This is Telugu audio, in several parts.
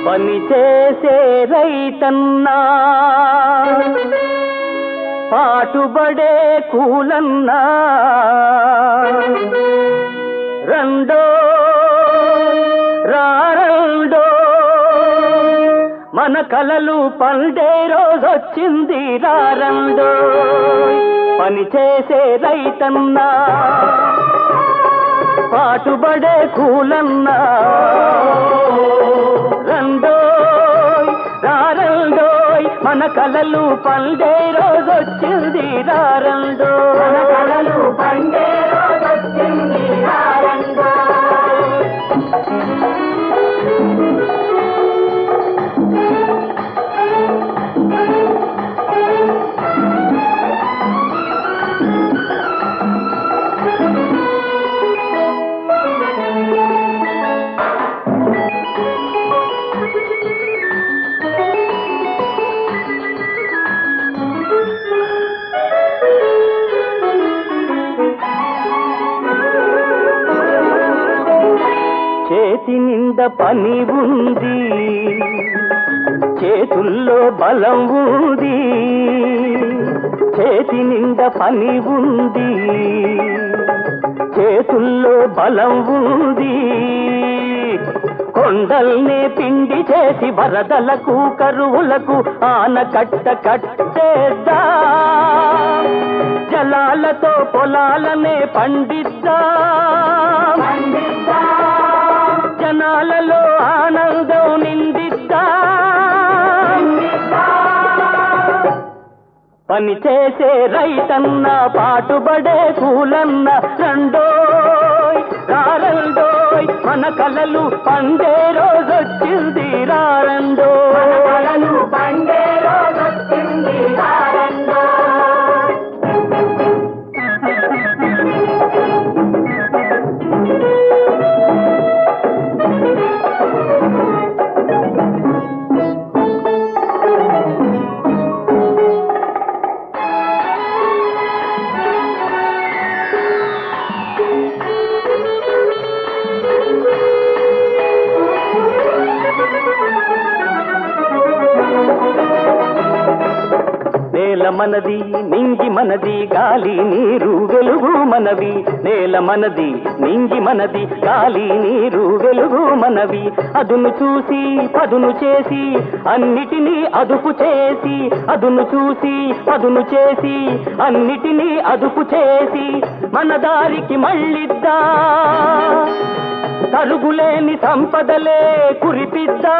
పని చేసే రైతన్నా పాటుబడే కూలన్నా రెండో రారండో మన కలలు పండే రోజొచ్చింది రారండో పని చేసే రైతన్నా పాటుబడే కూలన్నా రెండోయ్ రారండోయ్ మన కలలు పండే రోజొచ్చింది రారండోయ్ మన కలలు పండే రోజొచ్చింది రారండోయ్ చేతి నిండా పని ఉంది చేతుల్లో బలం ఉంది చేతి నిండా పని ఉంది చేతుల్లో బలం ఉంది కొండల్నే పిండి చేసి వరదలకు కరువులకు ఆనకట్ట కట్టేద్దా జలాలతో పొలాలనే పండిద్దా జనాలలో ఆనందం నిందిద్దా పని చేసే రైతన్న పాటుబడే కూలన్న రెండోయ్ రారండోయ్ మన కలలు పండే రోజొచ్చింది రారండోయ్ కలలు పండే రోజొచ్చింది రారండోయ్ నేల మనది నింగి మనది గాలి నీరు వెలుగు మనవి నేల మనది నింగి మనది గాలి నీరు వెలుగు మనవి అదును చూసి పదును చేసి అన్నిటినీ అదుపు చేసి అదును చూసి పదును చేసి అన్నిటినీ అదుపు చేసి మన దారికి మళ్ళిద్దా తరుగులేని సంపదలే కురిపిద్దా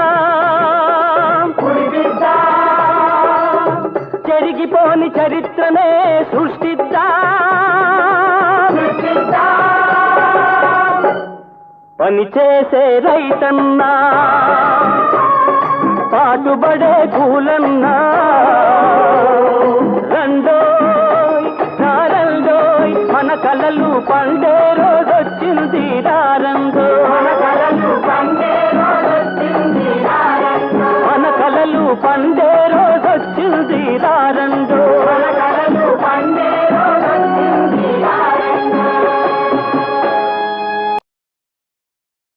చెరిగిపోని చరిత్రనే సృష్టిద్దా పని చేసే రైతన్నా పాటుబడే కూలన్నా రెండోయ్ రారండోయ్ మన కలలు పండే రోజొచ్చింది రారండోయ్ మన కలలు పండే రోజొచ్చింది రారండోయ్ మన కలలు పండే రోజు